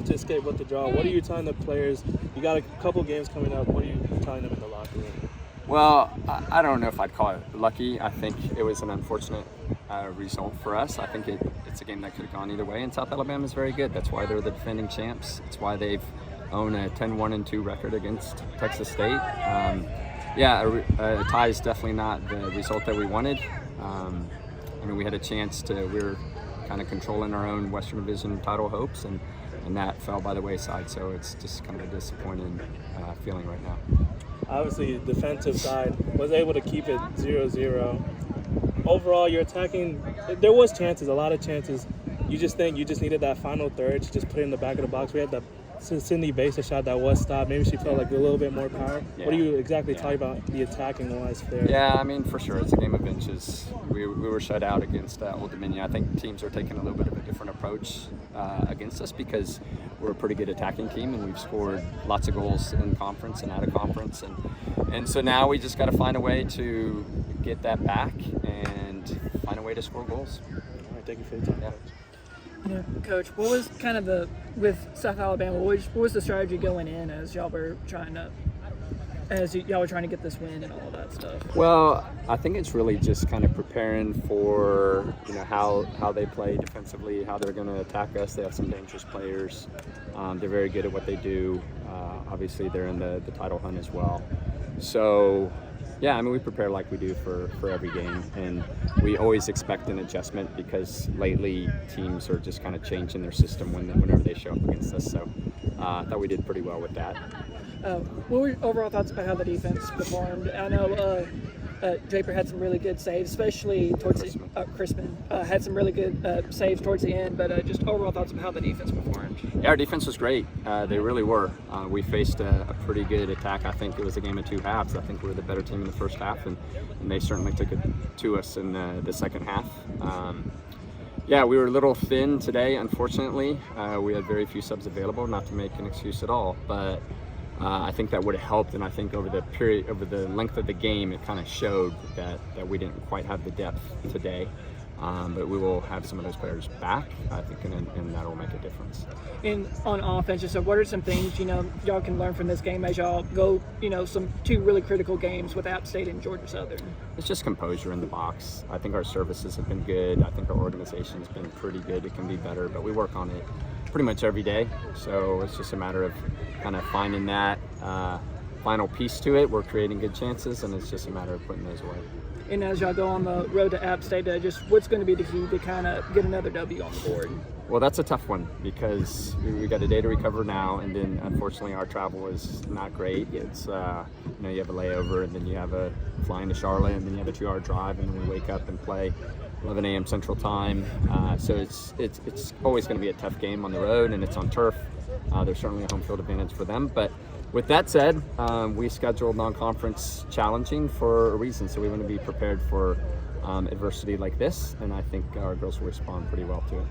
not to escape with the draw, what are you telling the players? You got a couple games coming up. What are you telling them in the locker room? Well, I don't know if I'd call it lucky. I think it was an unfortunate result for us. I think it's a game that could have gone either way, and South Alabama is very good. That's why they're the defending champs. It's why they've owned a 10-1-2 record against Texas State. A tie is definitely not the result that we wanted. We had a chance we were kind of controlling our own Western Division title hopes, and that fell by the wayside. So it's just kind of a disappointing feeling right now. Obviously, defensive side was able to keep it 0-0. Overall, you're attacking. There was chances, a lot of chances. You just think you just needed that final third to just put it in the back of the box. We had the Cindy Baser shot that was stopped. Maybe she felt like a little bit more power. Yeah. What do you exactly talk about the attacking wise there? Yeah, for sure. It's a game of inches. We were shut out against Old Dominion. I think teams are taking a little bit of a different approach against us because we're a pretty good attacking team and we've scored lots of goals in conference and out of conference. And so now we just got to find a way to get that back and find a way to score goals. All right, thank you for your time. Yeah. Coach, what was kind of with South Alabama, what was the strategy going in as y'all were trying to get this win and all of that stuff? Well, I think it's really just kind of preparing for, how they play defensively, how they're going to attack us. They have some dangerous players. They're very good at what they do. Obviously, they're in the title hunt as well. So, yeah, we prepare like we do for every game, and we always expect an adjustment because lately teams are just kind of changing their system whenever they show up against us. So I thought we did pretty well with that. What were your overall thoughts about how the defense performed? I know Draper had some really good saves, especially towards Crispin had some really good saves towards the end, but just overall thoughts about how the defense performed. Yeah, our defense was great. They really were. We faced a pretty good attack. I think it was a game of two halves. I think we were the better team in the first half, and they certainly took it to us in the second half. We were a little thin today, unfortunately. We had very few subs available, not to make an excuse at all, but I think that would have helped, and I think over the length of the game, it kind of showed that we didn't quite have the depth today. But we will have some of those players back, I think, and that will make a difference. And on offense, just what are some things y'all can learn from this game as y'all go, some two really critical games with App State and Georgia Southern? It's just composure in the box. I think our services have been good. I think our organization's been pretty good. It can be better, but we work on it pretty much every day. So it's just a matter of kind of finding that final piece to it. We're creating good chances, and it's just a matter of putting those away. And as y'all go on the road to App State, just what's going to be the key to kind of get another W on the board? Well, that's a tough one because we got a day to recover now, and then unfortunately our travel is not great. It's you have a layover, and then you have a flying to Charlotte, and then you have a 2-hour drive, and then we wake up and play 11 a.m. Central Time. So it's always going to be a tough game on the road, and it's on turf. There's certainly a home field advantage for them, but with that said, we scheduled non-conference challenging for a reason, so we want to be prepared for adversity like this, and I think our girls will respond pretty well to it.